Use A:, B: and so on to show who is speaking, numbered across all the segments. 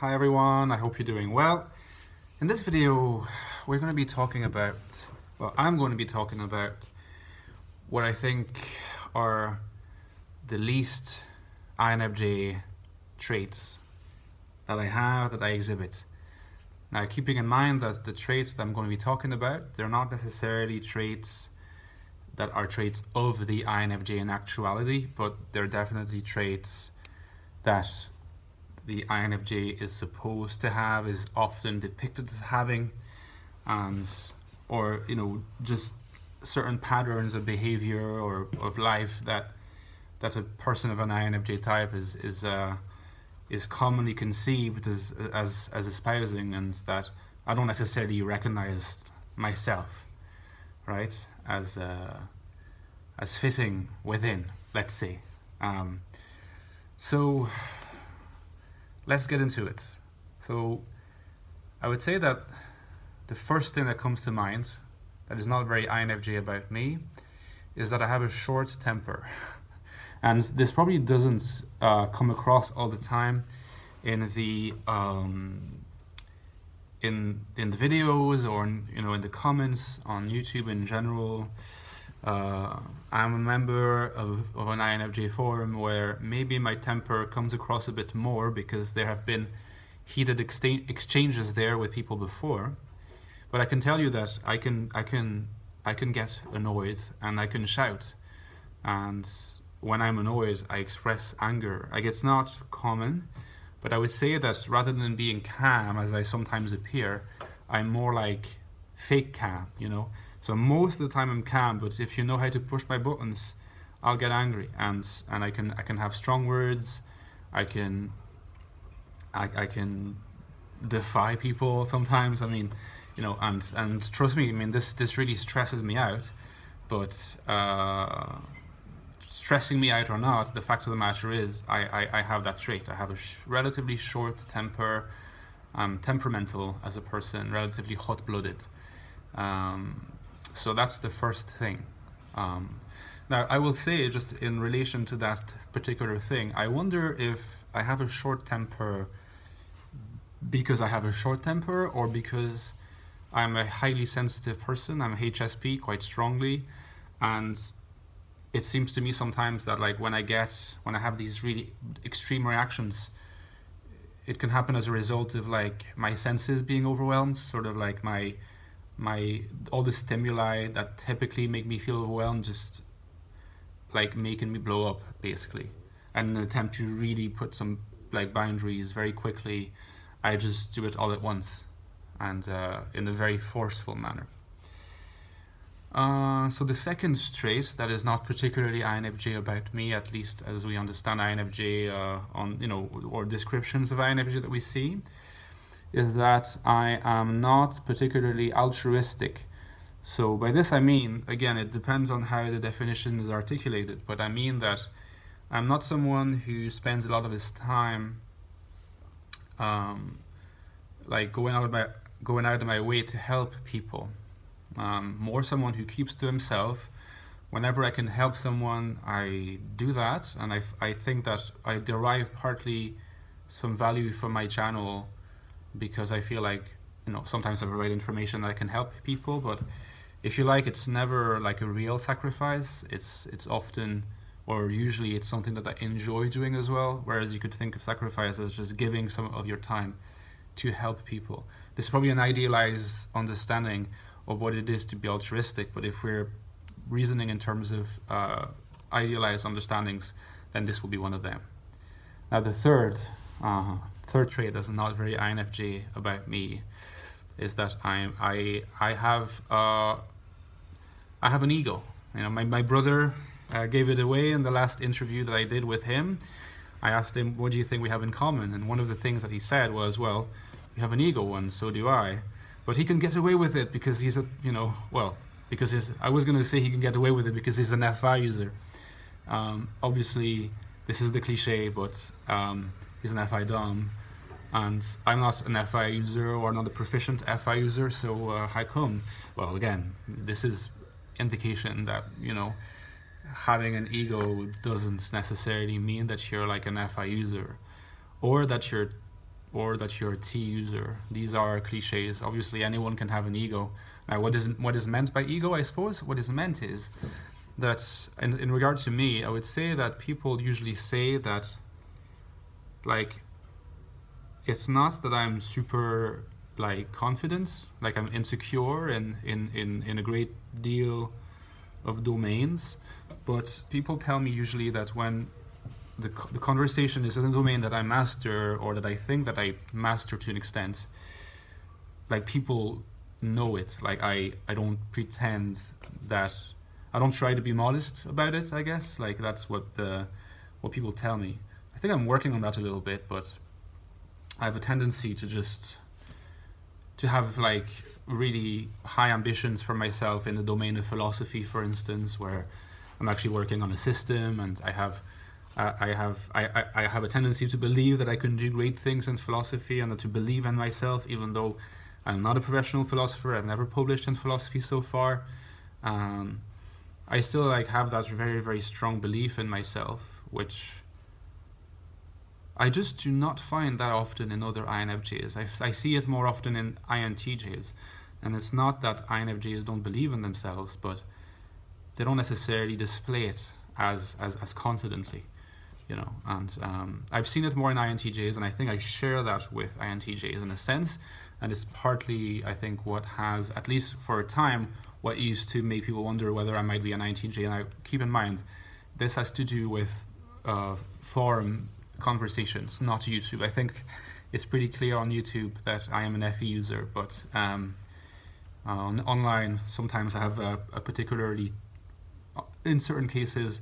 A: Hi everyone, I hope you're doing well. In this video, we're going to be talking about, I'm going to be talking about what I think are the least INFJ traits that I have, that I exhibit. Now, keeping in mind that the traits that I'm going to be talking about, they're not necessarily traits that are traits of the INFJ in actuality, but they're definitely traits that the INFJ is supposed to have, is often depicted as having, or just certain patterns of behavior or of life that a person of an INFJ type is commonly conceived as espousing, and that I don't necessarily recognize myself, right, as fitting within, let's say. So let's get into it. So I would say that the first thing that comes to mind that is not very INFJ about me is that I have a short temper. And this probably doesn't come across all the time in the videos or in the comments on YouTube in general. I'm a member of an INFJ forum where maybe my temper comes across a bit more because there have been heated exchanges there with people before. But I can tell you that I can get annoyed and I can shout. And when I'm annoyed, I express anger. Like, it's not common, but I would say that rather than being calm, as I sometimes appear, I'm more like fake calm, So most of the time I'm calm, but if you know how to push my buttons, I'll get angry, and I can have strong words. I can defy people sometimes. I mean, and trust me, I mean this really stresses me out. But stressing me out or not, the fact of the matter is I have that trait. I have a relatively short temper. I'm temperamental as a person, relatively hot-blooded. So that's the first thing. Now, I will say, just in relation to that particular thing, I wonder if I have a short temper because I have a short temper, or because I'm a highly sensitive person. I'm a HSP quite strongly, and it seems to me sometimes that when I have these really extreme reactions, it can happen as a result of my senses being overwhelmed, sort of like all the stimuli that typically make me feel overwhelmed, just making me blow up, basically. And in an attempt to really put some boundaries very quickly, I just do it all at once, and in a very forceful manner. So the second trait that is not particularly INFJ about me, at least as we understand INFJ or descriptions of INFJ that we see, is that I am not particularly altruistic. So by this I mean, again, it depends on how the definition is articulated, but I mean that I'm not someone who spends a lot of his time going out of my way to help people. More someone who keeps to himself. Whenever I can help someone, I do that, and I think that I derive partly some value from my channel, because I feel sometimes I provide information that can help people, but if you it's never a real sacrifice. It's often, or usually, it's something that I enjoy doing as well, whereas you could think of sacrifice as just giving some of your time to help people. This is probably an idealized understanding of what it is to be altruistic, but if we're reasoning in terms of idealized understandings, then this will be one of them. Now, the third trait that's not very INFJ about me is that I have an ego. My brother gave it away in the last interview that I did with him. I asked him, what do you think we have in common? And one of the things that he said was, well, you have an ego, and so do I. But he can get away with it because he's I was going to say he can get away with it because he's an FI user. Obviously, this is the cliche, but he's an FI dom, and I'm not an FI user, or not a proficient FI user, so how come? Well, again, this is indication that, having an ego doesn't necessarily mean that you're an FI user, or that you're or that you're a T user. These are cliches. Obviously, anyone can have an ego. Now, what is meant by ego? I suppose what is meant is that, in regard to me, I would say that people usually say that, like, it's not that I'm super, like, confident, like I'm insecure in a great deal of domains, but people tell me usually that when the conversation is in a domain that I master, or that I think that I master to an extent, like, people know it. Like, I don't pretend that, I don't try to be modest about it, I guess. Like, that's what people tell me. I think I'm working on that a little bit, but I have a tendency to have, like, really high ambitions for myself in the domain of philosophy, for instance, where I'm actually working on a system, and I have a tendency to believe that I can do great things in philosophy, and to believe in myself, even though I'm not a professional philosopher. I've never published in philosophy so far. I still, like, have that very, very strong belief in myself, which I just do not find that often in other INFJs. I see it more often in INTJs, and it's not that INFJs don't believe in themselves, but they don't necessarily display it as confidently, you know. And I've seen it more in INTJs, and I think I share that with INTJs in a sense, and it's partly, I think, what has, at least for a time, what used to make people wonder whether I might be an INTJ. And I keep in mind, this has to do with forum conversations, not YouTube. I think it's pretty clear on YouTube that I am an FE user, but online sometimes I have a particularly, in certain cases,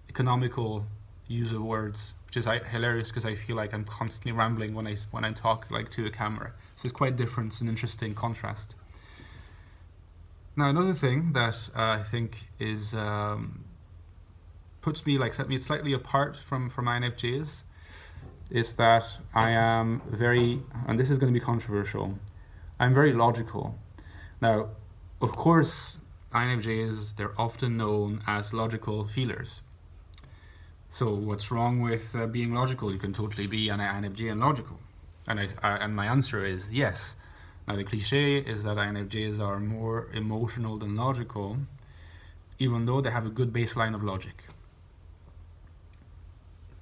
A: economical use of words, which is hilarious because I feel like I'm constantly rambling when I talk, like, to a camera. So it's quite different. It's an interesting contrast. Now, another thing that I think is set me slightly apart from INFJs is that I am very, and this is going to be controversial, I'm very logical. Now, of course, INFJs, they're often known as logical feelers. So what's wrong with being logical? You can totally be an INFJ and logical. And my answer is yes. Now, the cliche is that INFJs are more emotional than logical, even though they have a good baseline of logic.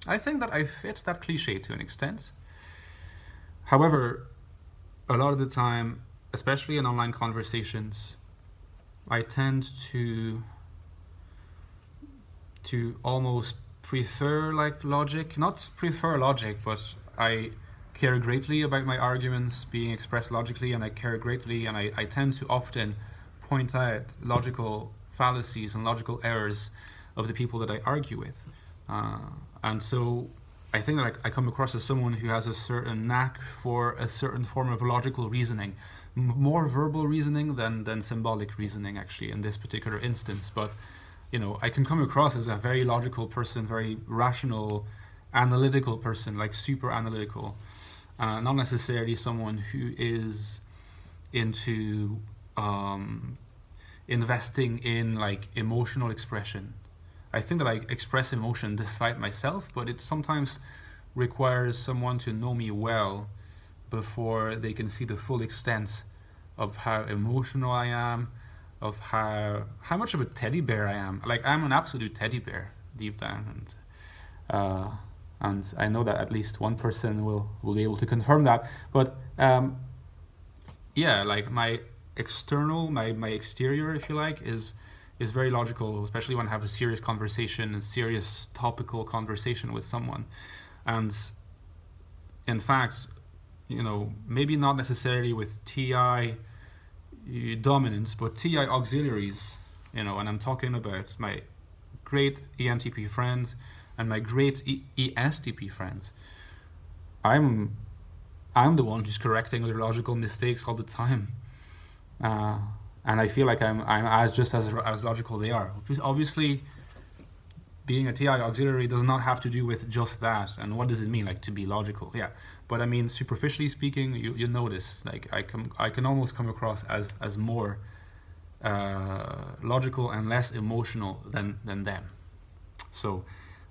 A: I think that I fit that cliche to an extent. However, a lot of the time, especially in online conversations, I tend to almost prefer, like, logic. Not prefer logic, but I care greatly about my arguments being expressed logically, and I care greatly, and I tend to often point out logical fallacies and logical errors of the people that I argue with. And so I think that I come across as someone who has a certain knack for a certain form of logical reasoning, more verbal reasoning than symbolic reasoning, actually, in this particular instance. But, you know, I can come across as a very logical person, very rational, analytical person, like super analytical. Not necessarily someone who is into investing in, like, emotional expression. I think that I express emotion despite myself, but it sometimes requires someone to know me well before they can see the full extent of how emotional I am, of how much of a teddy bear I am. Like, I'm an absolute teddy bear deep down, and I know that at least one person will be able to confirm that. But yeah, like, my external, my exterior, if you like, is very logical, especially when I have a serious conversation, a serious topical conversation with someone. And in fact, you know, maybe not necessarily with TI dominance, but TI auxiliaries, you know, and I'm talking about my great ENTP friends and my great ESTP friends. I'm the one who's correcting their logical mistakes all the time. And I feel like I'm as logical they are. Obviously, being a TI auxiliary does not have to do with just that. And what does it mean, like, to be logical? Yeah, but I mean, superficially speaking, you notice, like, I can almost come across as more logical and less emotional than them. So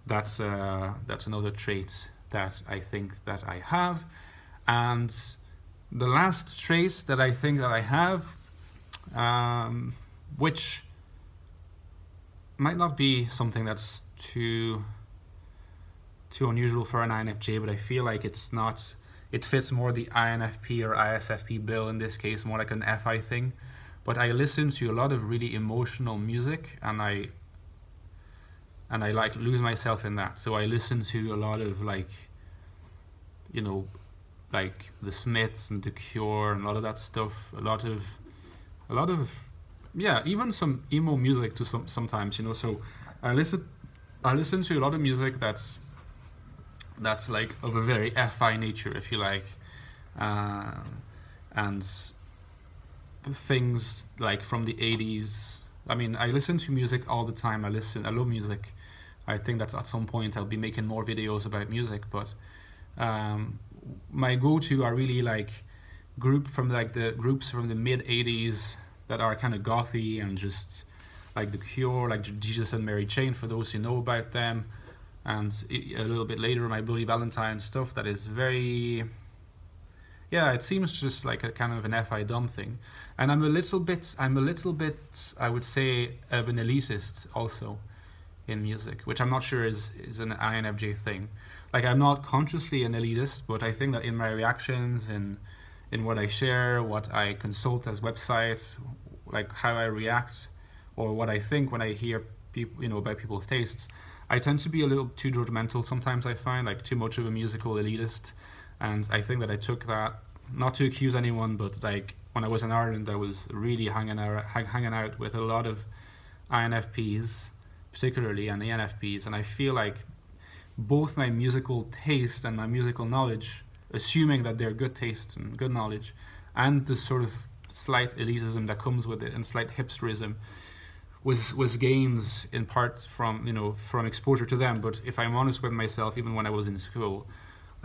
A: that's another trait that I think that I have. And the last trait that I think that I have, which might not be something that's too unusual for an INFJ, but I feel like it fits more the INFP or ISFP bill in this case, more like an FI thing. But I listen to a lot of really emotional music, and I like lose myself in that. So I listen to a lot of like, you know, like the Smiths and The Cure and a lot of that stuff. A lot of yeah, even some emo music to sometimes, you know. So I listen to a lot of music that's like of a very FI nature, if you like, and things like from the 80s. I mean, I listen to music all the time. I love music. I think that at some point I'll be making more videos about music, but my go-to are really like groups from the mid 80s that are kind of gothy, and just like The Cure, like Jesus and Mary Chain, for those who know about them, and a little bit later my Bloody Valentine stuff that is very, yeah, it seems just like a kind of an FI dumb thing. And I'm a little bit, I would say, of an elitist also in music, which I'm not sure is an INFJ thing. Like, I'm not consciously an elitist, but I think that in my reactions, in what I share, what I consult as websites, like how I react, or what I think when I hear people, you know, about people's tastes, I tend to be a little too judgmental sometimes. I find like too much of a musical elitist, and I think that I took that, not to accuse anyone, but like when I was in Ireland, I was really hanging out with a lot of INFPs, particularly, and ENFPs, and I feel like both my musical taste and my musical knowledge, assuming that they're good taste and good knowledge, and the sort of slight elitism that comes with it and slight hipsterism, was gains in part from, you know, from exposure to them. But if I'm honest with myself, even when I was in school,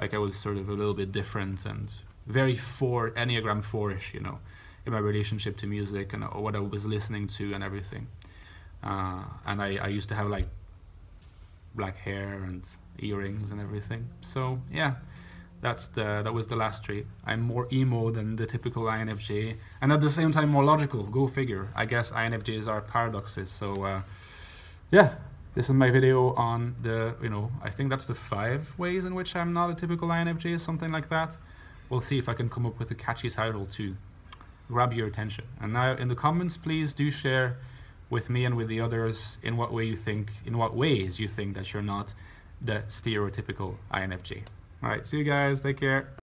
A: like I was sort of a little bit different and very Enneagram 4-ish, you know, in my relationship to music and what I was listening to and everything. And I used to have like black hair and earrings and everything. So yeah, that was the last trait. I'm more emo than the typical INFJ, and at the same time more logical. Go figure. I guess INFJs are paradoxes. So yeah, this is my video on the, you know, I think that's the 5 ways in which I'm not a typical INFJ, something like that. We'll see if I can come up with a catchy title to grab your attention. And now in the comments, please do share with me and with the others in what ways you think that you're not the stereotypical INFJ. All right, see you guys. Take care.